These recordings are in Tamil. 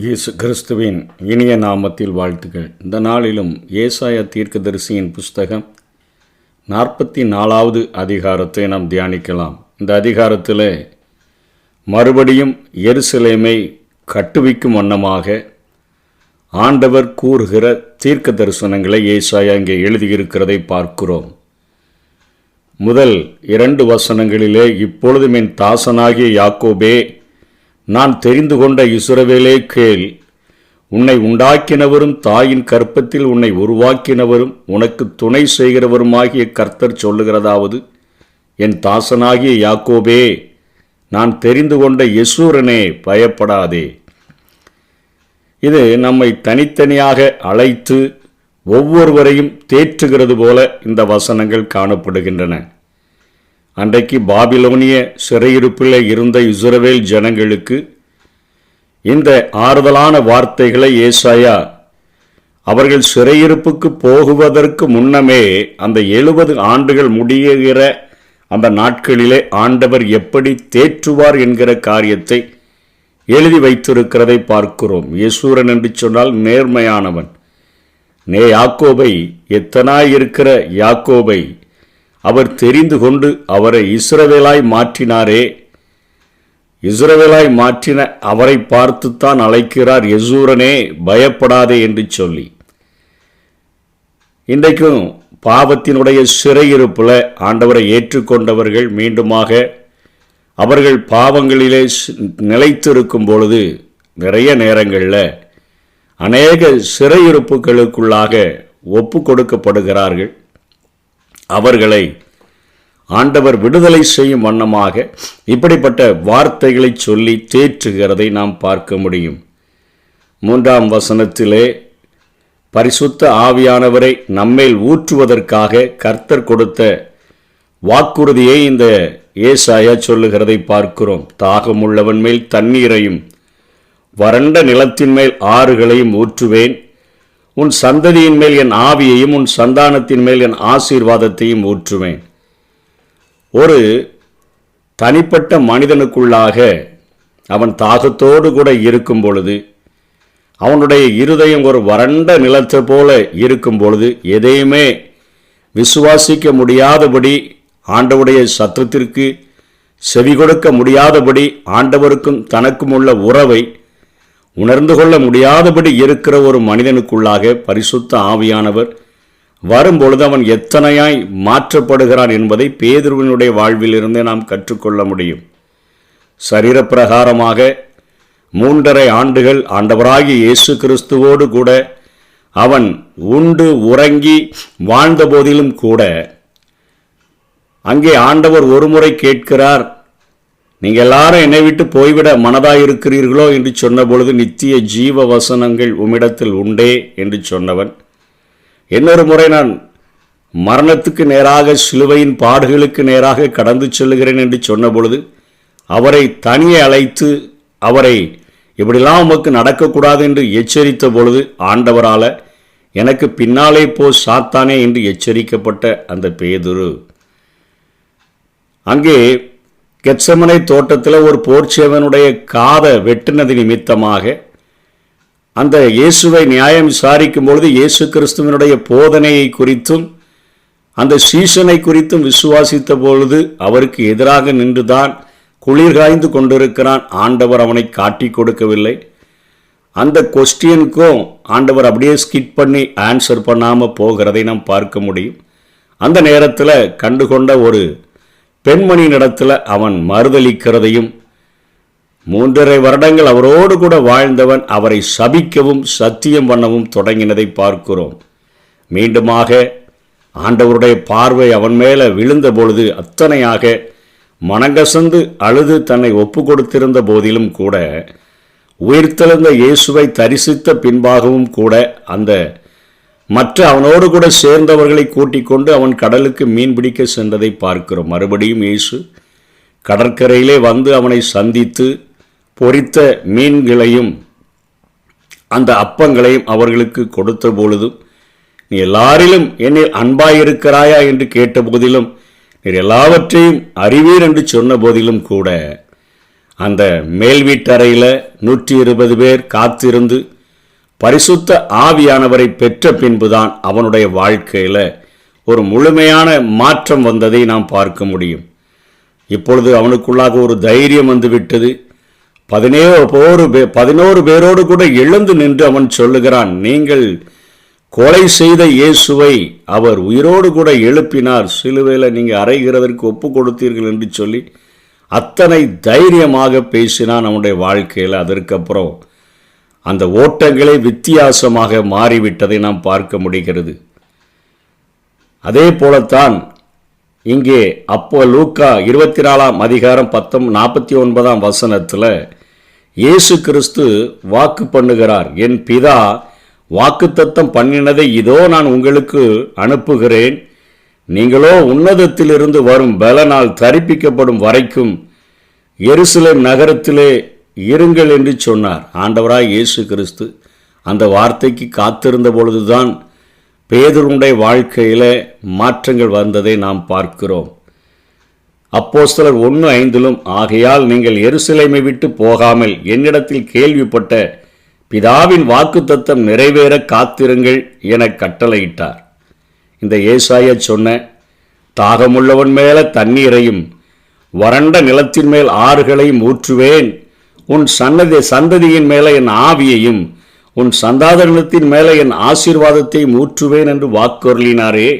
இயேசு கிறிஸ்துவின் இனிய நாமத்தில் வாழ்த்துக்கள். இந்த நாளிலும் ஏசாயா தீர்க்கதரிசியின் புஸ்தகம் 44வது அதிகாரத்தை நாம் தியானிக்கலாம். இந்த அதிகாரத்தில் மறுபடியும் எருசலேமை கட்டுவிக்கும் வண்ணமாக ஆண்டவர் கூறுகிற தீர்க்க தரிசனங்களை ஏசாயா இங்கே எழுதியிருக்கிறதை பார்க்கிறோம். முதல் 2 வசனங்களிலே, இப்பொழுதும் என் தாசனாகிய யாக்கோபே, நான் தெரிந்து கொண்ட இஸ்ரவேலே கேள், உன்னை உண்டாக்கினவரும் தாயின் கற்பத்தில் உன்னை உருவாக்கினவரும் உனக்கு துணை செய்கிறவருமாகிய கர்த்தர் சொல்லுகிறதாவது, என் தாசனாகிய யாக்கோபே, நான் தெரிந்து கொண்ட யெசூரனே, பயப்படாதே. இது நம்மை தனித்தனியாக அழைத்து ஒவ்வொருவரையும் தேற்றுகிறது போல இந்த வசனங்கள் காணப்படுகின்றன. அன்றைக்கு பாபிலோனிய சிறையிருப்பில் இருந்த இஸ்ரவேல் ஜனங்களுக்கு இந்த ஆறுதலான வார்த்தைகளை ஏசாயா அவர்கள் சிறையிருப்புக்கு போகுவதற்கு முன்னமே அந்த 70 ஆண்டுகள் முடிகிற அந்த நாட்களிலே ஆண்டவர் எப்படி தேற்றுவார் என்கிற காரியத்தை எழுதி வைத்திருக்கிறதை பார்க்கிறோம். யெசூரன் என்று சொன்னால் நேர்மையானவன். யாக்கோபை, எத்தனாயிருக்கிற யாக்கோபை அவர் தெரிந்து கொண்டு அவரை இஸ்ரவேலாய் மாற்றினாரே. இஸ்ரவேலாய் மாற்றின அவரை பார்த்துத்தான் அழைக்கிறார், யெசூரனே பயப்படாதே என்று சொல்லி. இன்றைக்கும் பாவத்தினுடைய சிறையிருப்பில் ஆண்டவரை ஏற்றுக்கொண்டவர்கள் மீண்டுமாக அவர்கள் பாவங்களிலே நிலைத்திருக்கும் பொழுது நிறைய நேரங்களில் அநேக சிறையிருப்புகளுக்குள்ளாக ஒப்பு கொடுக்கப்படுகிறார்கள். அவர்களை ஆண்டவர் விடுதலை செய்யும் வண்ணமாக இப்படிப்பட்ட வார்த்தைகளை சொல்லி தேற்றுகிறதை நாம் பார்க்க முடியும். 3ஆம் வசனத்திலே, பரிசுத்த ஆவியானவரை நம்மேல் ஊற்றுவதற்காக கர்த்தர் கொடுத்த வாக்குறுதியை இந்த ஏசாயா சொல்லுகிறதை பார்க்கிறோம். தாகமுள்ளவன் மேல் தண்ணீரையும் வறண்ட நிலத்தின் மேல் ஆறுகளையும் ஊற்றுவேன், உன் சந்ததியின் மேல் என் ஆவியையும் உன் சந்தானத்தின் மேல் என் ஆசீர்வாதத்தையும் ஊற்றுவேன். ஒரு தனிப்பட்ட மனிதனுக்குள்ளாக அவன் தாகத்தோடு கூட இருக்கும் பொழுது, அவனுடைய இருதயம் ஒரு வறண்ட நிலத்தை போல இருக்கும் பொழுது, எதையுமே விசுவாசிக்க முடியாதபடி, ஆண்டவருடைய சத்தத்திற்கு செவி கொடுக்க முடியாதபடி, ஆண்டவருக்கும் தனக்கும் உள்ள உறவை உணர்ந்து கொள்ள முடியாதபடி இருக்கிற ஒரு மனிதனுக்குள்ளாக பரிசுத்த ஆவியானவர் வரும்பொழுது அவன் எத்தனையாய் மாற்றப்படுகிறான் என்பதை பேதுருவினுடைய வாழ்விலிருந்தே நாம் கற்றுக்கொள்ள முடியும். சரீரப்பிரகாரமாக 3.5 ஆண்டுகள் ஆண்டவராகிய இயேசு கிறிஸ்துவோடு கூட அவன் உண்டு உறங்கி வாழ்ந்த போதிலும் கூட அங்கே ஆண்டவர் ஒருமுறை கேட்கிறார், நீங்கள் எல்லாரும் என்னை விட்டு போய்விட மனதாயிருக்கிறீர்களோ என்று சொன்ன பொழுது, நித்திய ஜீவ வசனங்கள் உம்மிடத்தில் உண்டே என்று சொன்னவன், இன்னொரு முறை நான் மரணத்துக்கு நேராக சிலுவையின் பாடுகளுக்கு நேராக கடந்து செல்லுகிறேன் என்று சொன்ன பொழுது அவரை தனியே அழைத்து அவரை இப்படிலாம் உமக்கு நடக்கக்கூடாது என்று எச்சரித்த பொழுது, ஆண்டவரால் எனக்கு பின்னாலே போ சாத்தானே என்று எச்சரிக்கப்பட்ட அந்த பேதுரு அங்கே கெத்செமனே தோட்டத்தில் ஒரு போர்ச்சேவனுடைய காதை வெட்டினது நிமித்தமாக அந்த இயேசுவை நியாயம் விசாரிக்கும் பொழுது இயேசு கிறிஸ்துவனுடைய போதனையை குறித்தும் அந்த சீசனை குறித்தும் விசுவாசித்த பொழுது அவருக்கு எதிராக நின்றுதான் குளிர்காய்ந்து கொண்டிருக்கிறான். ஆண்டவர் அவனை காட்டி கொடுக்கவில்லை. அந்த கொஸ்டியனுக்கும் ஆண்டவர் அப்படியே ஸ்கிப் பண்ணி ஆன்சர் பண்ணாமல் போகிறதை நாம் பார்க்க முடியும். அந்த நேரத்தில் கண்டுகொண்ட ஒரு பெண்மணியினிடத்தில் அவன் மறுதளிக்கிறதையும், 3.5 வருடங்கள் அவரோடு கூட வாழ்ந்தவன் அவரை சபிக்கவும் சத்தியம் பண்ணவும் தொடங்கினதை பார்க்கிறோம். மீண்டுமாக ஆண்டவருடைய பார்வை அவன் மேலே விழுந்த பொழுது அத்தனையாக மனங்கசந்து அழுது தன்னை ஒப்பு கொடுத்திருந்த போதிலும் கூட, உயிர்த்தெழுந்த இயேசுவை தரிசித்த பின்பாகவும் கூட அந்த மற்ற அவனோடு கூட சேர்ந்தவர்களை கூட்டிக் கொண்டு அவன் கடலுக்கு மீன் பிடிக்க சென்றதை பார்க்கிறோம். மறுபடியும் இயேசு கடற்கரையிலே வந்து அவனை சந்தித்து பொரித்த மீன்களையும் அந்த அப்பங்களையும் அவர்களுக்கு கொடுத்த பொழுதும், நீ எல்லாரிலும் என்னில் அன்பாயிருக்கிறாயா என்று கேட்ட போதிலும், நீர் எல்லாவற்றையும் அறிவீர் என்று சொன்ன போதிலும் கூட அந்த மேல் வீட்டறையில் 120 பேர் காத்திருந்து பரிசுத்த ஆவியானவரை பெற்ற பின்புதான் அவனுடைய வாழ்க்கையில் ஒரு முழுமையான மாற்றம் வந்ததை நாம் பார்க்க முடியும். இப்பொழுது அவனுக்குள்ளாக ஒரு தைரியம் வந்துவிட்டது. 11 பேரோடு கூட எழுந்து நின்று அவன் சொல்லுகிறான், நீங்கள் கொலை செய்த இயேசுவை அவர் உயிரோடு கூட எழுப்பினார், சிலுவையில் நீங்கள் அறைகிறதற்கு ஒப்பு கொடுத்தீர்கள் என்று சொல்லி அத்தனை தைரியமாக பேசினான் அவனுடைய வாழ்க்கையில். அதற்கப்புறம் அந்த ஓட்டங்களே வித்தியாசமாக மாறிவிட்டதை நாம் பார்க்க முடிகிறது. அதே போலத்தான் இங்கே அப்போ லூக்கா 24 அதிகாரம் 49 வசனத்தில் இயேசு கிறிஸ்து வாக்கு பண்ணுகிறார், என் பிதா வாக்குத்தத்தம் பண்ணினதை இதோ நான் உங்களுக்கு அனுப்புகிறேன், நீங்களோ உன்னதத்திலிருந்து வரும் பலனால் தரிப்பிக்கப்படும் வரைக்கும் எருசலேம் நகரத்திலே இருங்கள் என்று சொன்னார். ஆண்டவராய் இயேசு கிறிஸ்து அந்த வார்த்தைக்கு காத்திருந்த பொழுதுதான் பேதுருடைய வாழ்க்கையில் மாற்றங்கள் வந்ததை நாம் பார்க்கிறோம். அப்போஸ்தலர் 1:5 ஆகையால் நீங்கள் எருசலேமை விட்டு போகாமல் என்னிடத்தில் கேள்விப்பட்ட பிதாவின் வாக்குத்தத்தம் நிறைவேற காத்திருங்கள் என கட்டளையிட்டார். இந்த ஏசாயா சொன்ன தாகமுள்ளவன் மேல தண்ணீரையும் வறண்ட நிலத்தின் மேல் ஆறுகளையும் ஊற்றுவேன், உன் சந்ததியின் மேல என் ஆவியையும் உன் சந்தாதனத்தின் மேல என் ஆசீர்வாதத்தையும் ஊற்றுவேன் என்று வாக்குறுளினாரே,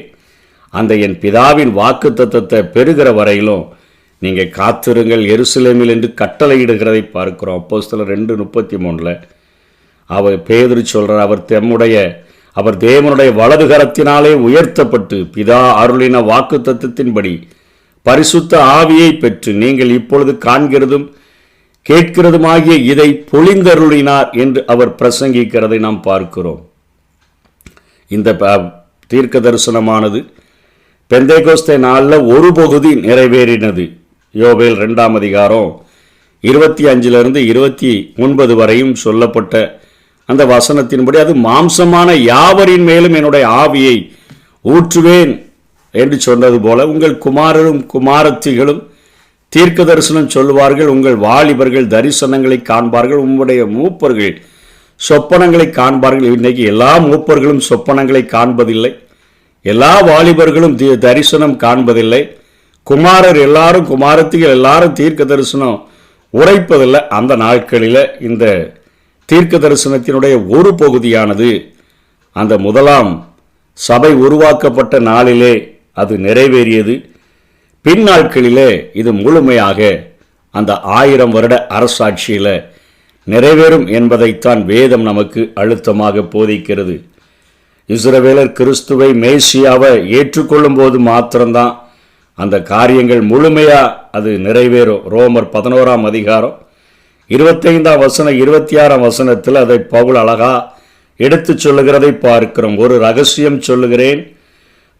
அந்த என் பிதாவின் வாக்குத்தத்தத்தை பெறுகிற வரையிலும் நீங்கள் காத்திருங்கள் எருசலேமில் என்று கட்டளையிடுகிறதை பார்க்கிறோம். அப்போஸ்தலர் 2:33 அவர் பேதுரு சொல்றார், அவர் தேவனுடைய வலது கரத்தினாலே உயர்த்தப்பட்டு பிதா அருளின வாக்குத்தத்தத்தின்படி பரிசுத்த ஆவியை பெற்று நீங்கள் இப்பொழுது காண்கிறதும் கேட்கிறதுமாகிய இதை பொழிந்தருளினார் என்று அவர் பிரசங்கிக்கிறதை நாம் பார்க்கிறோம். இந்த தீர்க்க தரிசனமானது பெந்தேகோஸ்தே நாளில் ஒரு பகுதி நிறைவேறினது. யோவேல் 2 அதிகாரம் 25 29 வரையும் சொல்லப்பட்ட அந்த வசனத்தின்படி அது மாம்சமான யாவரின் மேலும் என்னுடைய ஆவியை ஊற்றுவேன் என்று சொன்னது போல உங்கள் குமாரரும் குமாரத்திகளும் தீர்க்க தரிசனம் சொல்லுவார்கள், உங்கள் வாலிபர்கள் தரிசனங்களை காண்பார்கள், உங்களுடைய மூப்பர்கள் சொப்பனங்களை காண்பார்கள். இன்றைக்கு எல்லா மூப்பர்களும் சொப்பனங்களை காண்பதில்லை, எல்லா வாலிபர்களும் தரிசனம் காண்பதில்லை, குமாரர் எல்லாரும் குமாரத்திகள் எல்லாரும் தீர்க்க தரிசனம் உரைப்பதில்லை. அந்த நாட்களில் இந்த தீர்க்க தரிசனத்தினுடைய ஒரு பகுதியானது அந்த முதலாம் சபை உருவாக்கப்பட்ட நாளிலே அது நிறைவேறியது. பின் நாட்களிலே இது முழுமையாக அந்த 1000 வருட அரசாட்சியில் நிறைவேறும் என்பதைத்தான் வேதம் நமக்கு அழுத்தமாக போதிக்கிறது. இஸ்ரவேலர் கிறிஸ்துவை மேசியாவை ஏற்றுக்கொள்ளும் போது மாத்திரம்தான் அந்த காரியங்கள் முழுமையாக அது நிறைவேறும். ரோமர் 11 அதிகாரம் 25 26 வசனத்தில் அதை பவுல் அழகா எடுத்து சொல்லுகிறதை பார்க்கிறோம். ஒரு ரகசியம் சொல்லுகிறேன்,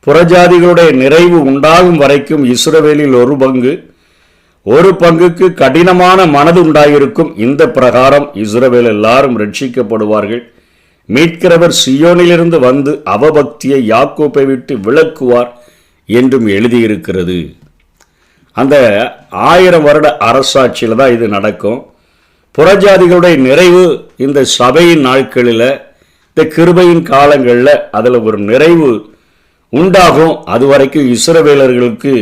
புறஜாதிகளுடைய நிறைவு உண்டாகும் வரைக்கும் இஸ்ரவேலில் ஒரு பங்குக்கு கடினமான மனது உண்டாயிருக்கும். இந்த பிரகாரம் இஸ்ரவேல் எல்லாரும் ரட்சிக்கப்படுவார்கள். மீட்கிறவர் சியோனிலிருந்து வந்து அவபக்தியை யாக்கோப்பை விட்டு விலக்குவார் என்றும் எழுதியிருக்கிறது. அந்த 1000 வருட அரசாட்சியில் தான் இது நடக்கும். புறஜாதிகளுடைய நிறைவு இந்த சபையின் நாட்களில், இந்த கிருபையின் காலங்களில் அதில் ஒரு நிறைவு உண்டாகும். அதுவரைக்கும் இஸ்ரவேலர்களுக்கு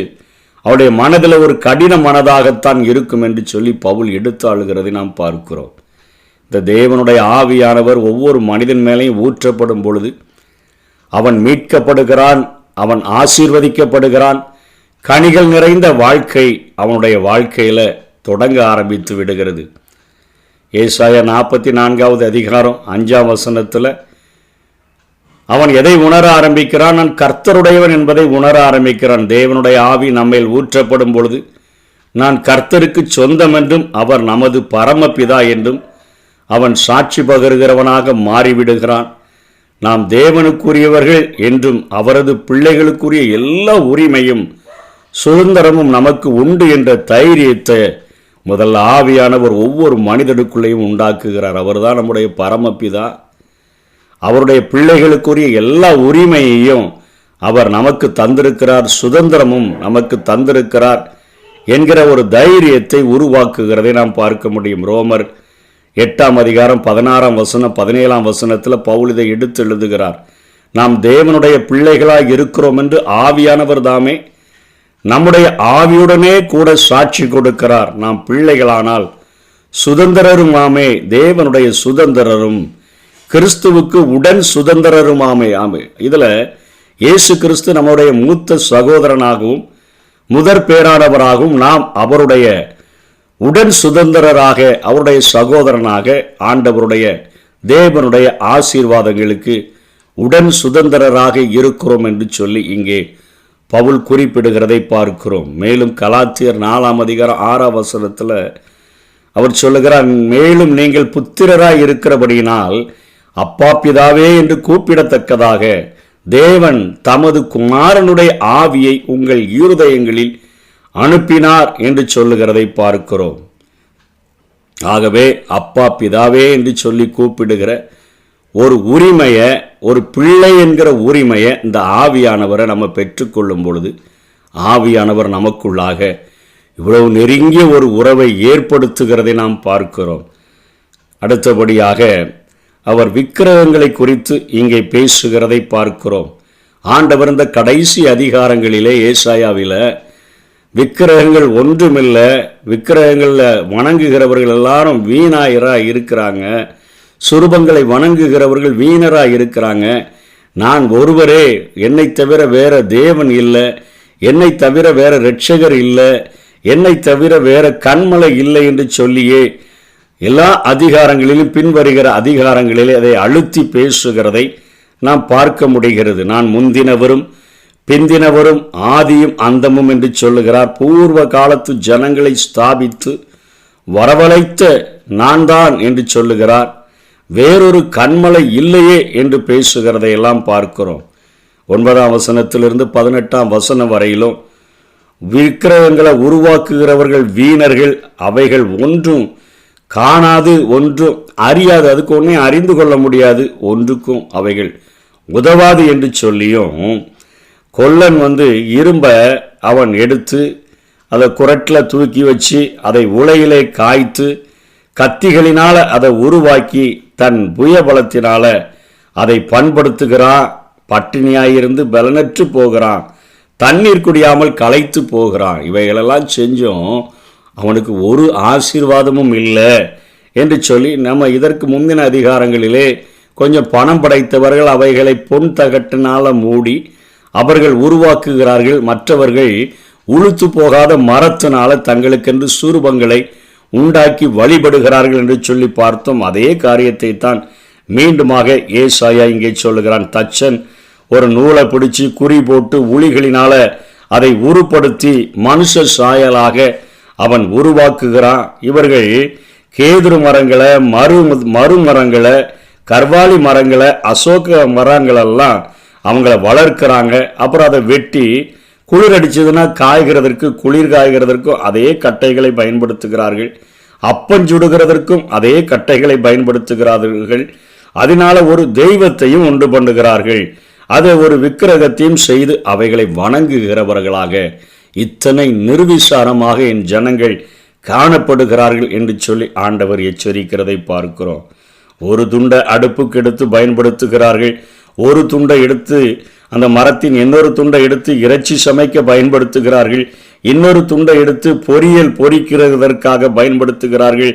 அவருடைய மனதில் ஒரு கடின மனதாகத்தான் இருக்கும் என்று சொல்லி பவுல் எடுத்து ஆளுகிறதை நாம் பார்க்கிறோம். இந்த தேவனுடைய ஆவியானவர் ஒவ்வொரு மனிதன் மேலேயும் ஊற்றப்படும் பொழுது அவன் மீட்கப்படுகிறான், அவன் ஆசீர்வதிக்கப்படுகிறான். கனிகள் நிறைந்த வாழ்க்கை அவனுடைய வாழ்க்கையில் தொடங்க ஆரம்பித்து விடுகிறது. ஏசாயா 44 அதிகாரம் 5 வசனத்தில் அவன் எதை உணர ஆரம்பிக்கிறான்? நான் கர்த்தருடையவன் என்பதை உணர ஆரம்பிக்கிறான். தேவனுடைய ஆவி நம்மேல் ஊற்றப்படும் பொழுது நான் கர்த்தருக்கு சொந்தம் என்றும் அவர் நமது பரமபிதா என்றும் அவன் சாட்சி பகருகிறவனாக மாறிவிடுகிறான். நாம் தேவனுக்குரியவர்கள் என்றும் அவரது பிள்ளைகளுக்குரிய எல்லா உரிமையும் சுதந்திரமும் நமக்கு உண்டு என்ற தைரியத்தை முதல்ல ஆவியானவர் ஒவ்வொரு மனிதனுக்குள்ளேயும் உண்டாக்குகிறார். அவர்தான் நம்முடைய பரமபிதா. அவருடைய பிள்ளைகளுக்குரிய எல்லா உரிமையையும் அவர் நமக்கு தந்திருக்கிறார், சுதந்திரமும் நமக்கு தந்திருக்கிறார் என்கிற ஒரு தைரியத்தை உருவாக்குகிறதை நாம் பார்க்க முடியும். ரோமர் 8:16, 17 பவுல் இதை எடுத்து எழுதுகிறார். நாம் தேவனுடைய பிள்ளைகளாய் இருக்கிறோம் என்று ஆவியானவர் தாமே நம்முடைய ஆவியுடனே கூட சாட்சி கொடுக்கிறார். நாம் பிள்ளைகளானால் சுதந்திரருமாமே, தேவனுடைய சுதந்திரரும், கிறிஸ்துவுக்கு உடன் சுதந்திரருமாமே. இதுல இயேசு கிறிஸ்து நம்முடைய மூத்த சகோதரனாகவும் முதற் பேரானவராகவும், நாம் அவருடைய உடன் சுதந்திரராக, அவருடைய சகோதரனாக, ஆண்டவருடைய தேவனுடைய ஆசீர்வாதங்களுக்கு உடன் சுதந்திரராக இருக்கிறோம் என்று சொல்லி இங்கே பவுல் குறிப்பிடுகிறதை பார்க்கிறோம். மேலும் கலாத்தியர் 4:6 அவர் சொல்லுகிறார், மேலும் நீங்கள் புத்திரராய் இருக்கிறபடியினால் அப்பா பிதாவே என்று கூப்பிடத்தக்கதாக தேவன் தமது குமாரனுடைய ஆவியை உங்கள் இருதயங்களில் அனுப்பினார் என்று சொல்லுகிறதை பார்க்கிறோம். ஆகவே அப்பா பிதாவே என்று சொல்லி கூப்பிடுகிற ஒரு உரிமையை, ஒரு பிள்ளை என்கிற உரிமையை இந்த ஆவியானவரை நம்ம பெற்றுக்கொள்ளும் பொழுது ஆவியானவர் நமக்குள்ளாக இவ்வளவு நெருங்கிய ஒரு உறவை ஏற்படுத்துகிறதை நாம் பார்க்கிறோம். அடுத்தபடியாக அவர் விக்கிரகங்களை குறித்து இங்கே பேசுகிறதை பார்க்கிறோம். ஆண்டவர் இந்த கடைசி அதிகாரங்களிலே ஏசாயாவில் விக்கிரகங்கள் ஒன்றுமில்லை, விக்கிரகங்களில் வணங்குகிறவர்கள் எல்லாரும் வீணாயிராக இருக்கிறாங்க, சுரூபங்களை வணங்குகிறவர்கள் வீணராக இருக்கிறாங்க, நான் ஒருவரே, என்னை தவிர வேற தேவன் இல்லை, என்னை தவிர வேற இரட்சகர் இல்லை, என்னை தவிர வேற கண்மலை இல்லை என்று சொல்லியே எல்லா அதிகாரங்களிலும் பின்வருகிற அதிகாரங்களிலே அதை அழுத்தி பேசுகிறதை நாம் பார்க்க முடிகிறது. நான் முந்தினவரும் பிந்தினவரும் ஆதியும் அந்தமும் என்று சொல்லுகிறார். பூர்வ காலத்து ஜனங்களை ஸ்தாபித்து வரவழைத்த நான் தான் என்று சொல்லுகிறார். வேறொரு கண்மலை இல்லையே என்று பேசுகிறதை எல்லாம் பார்க்கிறோம். 9 18 வரையிலும் விக்கிரகங்களை உருவாக்குகிறவர்கள் வீணர்கள், அவைகள் ஒன்றும் காணாது, ஒன்றும் அறியாது, அதுக்கு ஒன்றே அறிந்து கொள்ள முடியாது, ஒன்றுக்கும் அவைகள் உதவாது என்று சொல்லியும், கொல்லன் இரும்ப அவன் எடுத்து அதை குரட்டில் தூக்கி வச்சு அதை உலையிலே காய்த்து கத்திகளினால் அதை உருவாக்கி தன் புயபலத்தினால அதை பண்படுத்துகிறான். பட்டினியாயிருந்து பலனற்று போகிறான், தண்ணீர் குடியாமல் களைத்து போகிறான். இவைகளெல்லாம் செஞ்சும் அவனுக்கு ஒரு ஆசீர்வாதமும் இல்லை என்று சொல்லி நம்ம இதற்கு முந்தின அதிகாரங்களிலே கொஞ்சம் பணம் படைத்தவர்கள் அவைகளை பொன் தகட்டினால் மூடி அவர்கள் உருவாக்குகிறார்கள். மற்றவர்கள் உளுத்து போகாத மரத்தினால தங்களுக்கென்று சூருபங்களை உண்டாக்கி வழிபடுகிறார்கள் என்று சொல்லி பார்த்தோம். அதே காரியத்தை தான் மீண்டுமாக ஏசாயா இங்கே சொல்லுகிறான். தச்சன் ஒரு நூலை பிடிச்சி குறி போட்டு உளிகளினால அதை உருப்படுத்தி மனுஷ சாயலாக அவன் உருவாக்குகிறான். இவர்கள் கேதுரு மரங்களை, மரங்களை, கர்வாலி மரங்களை, அசோக மரங்களெல்லாம் அவங்கள வளர்க்கிறாங்க. அப்புறம் அதை வெட்டி குளிர் அடிச்சதுன்னா காய்கிறதற்கு, குளிர் காய்கிறதற்கும் அதே கட்டைகளை பயன்படுத்துகிறார்கள். அப்பஞ்சுடுகிறதற்கும் அதே கட்டைகளை பயன்படுத்துகிறார்கள். அதனால ஒரு தெய்வத்தையும் உண்டு பண்ணுகிறார்கள். அதை ஒரு விக்கிரகத்தையும் செய்து அவைகளை வணங்குகிறவர்களாக இத்தனை நிர்விசாரமாக என் ஜனங்கள் காணப்படுகிறார்கள் என்று சொல்லி ஆண்டவர் எச்சரிக்கிறதை பார்க்கிறோம். ஒரு துண்டை அடுப்புக்கு எடுத்து பயன்படுத்துகிறார்கள், ஒரு துண்டை எடுத்து அந்த மரத்தின் இன்னொரு துண்டை எடுத்து இறைச்சி சமைக்க பயன்படுத்துகிறார்கள், இன்னொரு துண்டை எடுத்து பொரியல் பொரிக்கிறதற்காக பயன்படுத்துகிறார்கள்,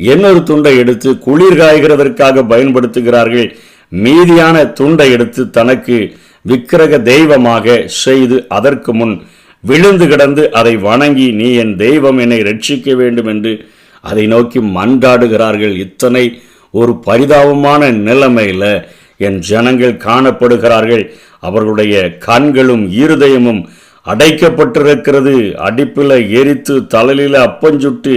இன்னொரு துண்டை எடுத்து குளிர் காய்கிறதற்காக பயன்படுத்துகிறார்கள், மீதியான துண்டை எடுத்து தனக்கு விக்கிரக தெய்வமாக செய்து அதற்கு முன் விழுந்து கிடந்து அதை வணங்கி நீ என் தெய்வம், என்னை ரட்சிக்க வேண்டும் என்று அதை நோக்கி மன்றாடுகிறார்கள். இத்தனை ஒரு பரிதாபமான நிலைமையில் என் ஜனங்கள் காணப்படுகிறார்கள். அவர்களுடைய கண்களும் இருதயமும் அடைக்கப்பட்டிருக்கிறது. அடுப்பில் எரித்து தலையில அப்பஞ்சுட்டு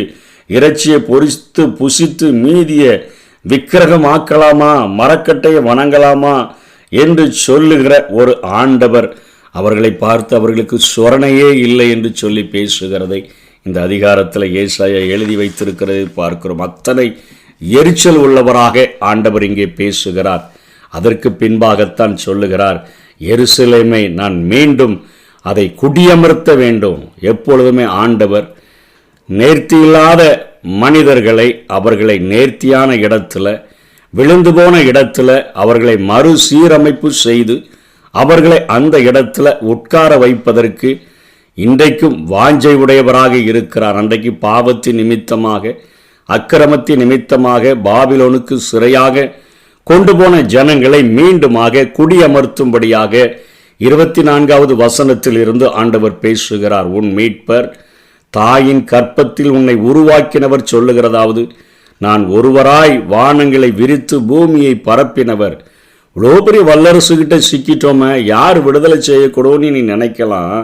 இறைச்சியை பொரித்து புசித்து மீதிய விக்கிரகமாக்கலாமா, மரக்கட்டையை வணங்கலாமா என்று சொல்லுகிற ஒரு ஆண்டவர் அவர்களை பார்த்து அவர்களுக்கு சொரணையே இல்லை என்று சொல்லி பேசுகிறதை இந்த அதிகாரத்தில் ஏசாயா எழுதி வைத்திருக்கிறதை பார்க்கிறோம். அத்தனை எரிச்சல் உள்ளவராக ஆண்டவர் இங்கே பேசுகிறார். அதற்கு பின்பாகத்தான் சொல்லுகிறார், எருசலேமை நான் மீண்டும் அதை குடியமர்த்த வேண்டும். எப்பொழுதுமே ஆண்டவர் நேர்த்தியில்லாத மனிதர்களை அவர்களை நேர்த்தியான இடத்துல, விழுந்து போன இடத்துல அவர்களை மறுசீரமைப்பு செய்து அவர்களை அந்த இடத்துல உட்கார வைப்பதற்கு இன்றைக்கும் வாஞ்சை உடையவராக இருக்கிறார். அன்றைக்கு பாவத்தின் நிமித்தமாக, அக்கிரமத்தின் நிமித்தமாக பாபிலோனுக்கு சிறையாக கொண்டு போன ஜனங்களை மீண்டுமாக குடியமர்த்தும்படியாக 24வது வசனத்தில் இருந்து ஆண்டவர் பேசுகிறார். உன் மீட்பர் தாயின் கற்பத்தில் உன்னை உருவாக்கினவர் சொல்லுகிறதாவது, நான் ஒருவராய் வானங்களை விரித்து பூமியை பரப்பினவர். இவ்வளோ பெரிய வல்லரசுகிட்ட சிக்கிட்டோமே, யார் விடுதலை செய்யக்கூடோன்னு நீ நினைக்கலாம்.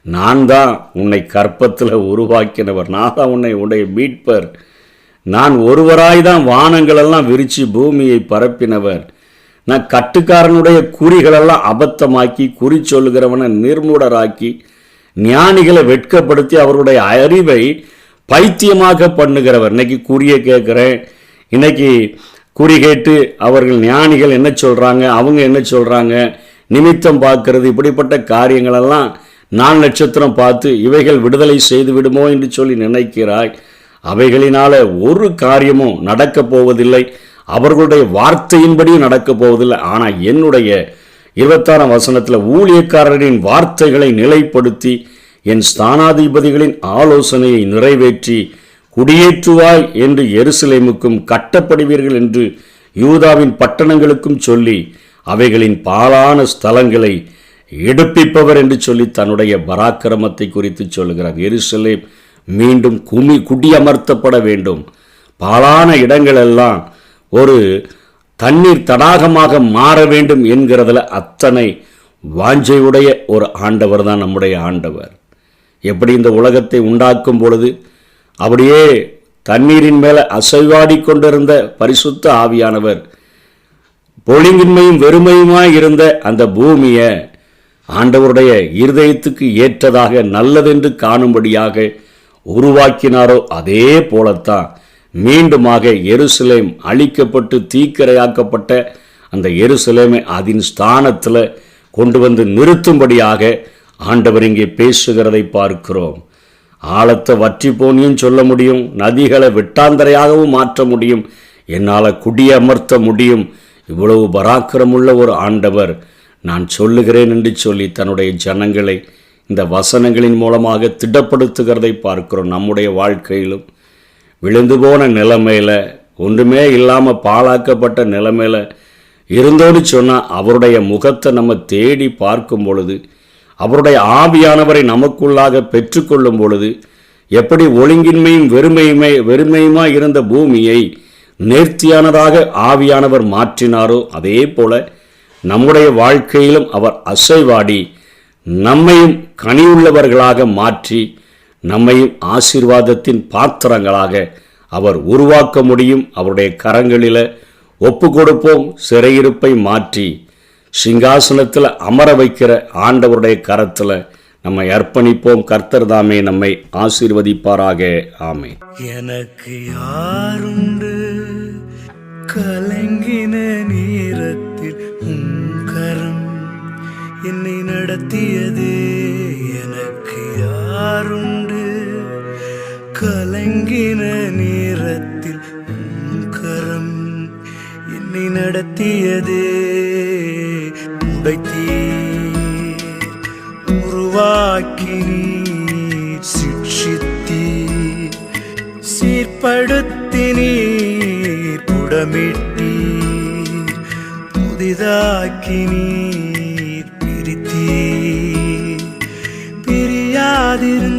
நான் தான் உன்னை கற்பத்தில் உருவாக்கினவர், நான் தான் உன்னுடைய மீட்பர். நான் ஒருவராய் தான் வானங்களெல்லாம் விரித்து பூமியை பரப்பினவர். நான் கட்டுக்காரனுடைய குறிகளெல்லாம் அபத்தமாக்கி, குறி சொல்லுகிறவனை நிர்மூடராக்கி, ஞானிகளை வெட்கப்படுத்தி அவருடைய அறிவை பைத்தியமாக பண்ணுகிறவர். இன்னைக்கு குறியை கேட்குறேன், இன்னைக்கு குறி கேட்டு அவர்கள் ஞானிகள் என்ன சொல்கிறாங்க, அவங்க என்ன சொல்கிறாங்க, நிமித்தம் பார்க்கறது, இப்படிப்பட்ட காரியங்களெல்லாம் 4 நட்சத்திரம் பார்த்து இவைகள் விடுதலை செய்து விடுமோ என்று சொல்லி நினைக்கிறாய். அவைகளினால ஒரு காரியமும் நடக்கப் போவதில்லை, அவர்களுடைய வார்த்தையின்படி நடக்கப் போவதில்லை. ஆனால் என்னுடைய 26ஆம் வசனத்தில் ஊழியக்காரரின் வார்த்தைகளை நிலைப்படுத்தி என் ஸ்தானாதிபதிகளின் ஆலோசனையை நிறைவேற்றி குடியேற்றுவாய் என்று எருசலேமுக்கும் கட்டப்படுவீர்கள் என்று யூதாவின் பட்டணங்களுக்கும் சொல்லி அவைகளின் பாழான ஸ்தலங்களை எடுப்பிப்பவர் என்று சொல்லி தன்னுடைய பராக்கிரமத்தை குறித்து சொல்லுகிறார். எருசலேம் மீண்டும் குடியமர்த்தப்பட வேண்டும். பாழான இடங்களெல்லாம் ஒரு தண்ணீர் தடாகமாக மாற வேண்டும் என்கிறதுல அத்தனை வாஞ்சையுடைய ஒரு ஆண்டவர் தான் நம்முடைய ஆண்டவர். எப்படி இந்த உலகத்தை உண்டாக்கும் பொழுது அப்படியே தண்ணீரின் மேலே அசைவாடி கொண்டிருந்த பரிசுத்த ஆவியானவர் பொழிங்கின்மையும் வெறுமையுமாய் இருந்த அந்த பூமியை ஆண்டவருடைய இருதயத்துக்கு ஏற்றதாக நல்லதென்று காணும்படியாக உருவாக்கினாரோ, அதே போலத்தான் மீண்டுமாக எருசலேம் அழிக்கப்பட்டு தீக்கிரையாக்கப்பட்ட அந்த எருசலேமை அதன் ஸ்தானத்தில் கொண்டு வந்து நிறுத்தும்படியாக ஆண்டவர் இங்கே பேசுகிறதை பார்க்கிறோம். ஆழத்தை வற்றி போனியும் சொல்ல முடியும், நதிகளை வெட்டாந்தரையாகவும் மாற்ற முடியும், என்னால் குடியமர்த்த முடியும். இவ்வளவு பராக்கிரமுள்ள ஒரு ஆண்டவர் நான் சொல்லுகிறேன் என்று சொல்லி தன்னுடைய ஜனங்களை இந்த வசனங்களின் மூலமாக திடப்படுத்துகிறதை பார்க்கிறோம். நம்முடைய வாழ்க்கையிலும் விழுந்து போன நிலைமையில், ஒன்றுமே இல்லாமல் பாழாக்கப்பட்ட நிலைமையில் இருந்தோன்னு சொன்னால் அவருடைய முகத்தை நம்ம தேடி பார்க்கும் பொழுது, அவருடைய ஆவியானவரை நமக்குள்ளாக பெற்றுக்கொள்ளும் பொழுது, எப்படி ஒழுங்கின்மையும் வெறுமையுமாய் இருந்த பூமியை நேர்த்தியானதாக ஆவியானவர் மாற்றினாரோ, அதே போல நம்முடைய வாழ்க்கையிலும் அவர் அசைவாடி நம்மையும் கனியுள்ளவர்களாக மாற்றி நம்மையும் ஆசீர்வாதத்தின் பாத்திரங்களாக அவர் உருவாக்க முடியும். அவருடைய கரங்களில் ஒப்பு கொடுப்போம். சிறையிருப்பை மாற்றி சிங்காசனத்தில் அமர வைக்கிற ஆண்டவருடைய கரத்தில் நம்மை அர்ப்பணிப்போம். கர்த்தர் தாமே நம்மை ஆசீர்வதிப்பாராக. ஆமென். எனக்கு யாருண்டு கலங்கின நேரத்தில் கரம் என்னை நடத்தியதே. எனக்கு யாருண்டு கலங்கின நேரத்தில் கரம் என்னை நடத்தியதே. உடைத்தீர், உருவாக்கினீர், சிட்சித்தீர், சீர்படுத்தினீர், புடமிட்டீர், புதிதாக்கினீர், பிரித்தீர், பிரியாதிருந்த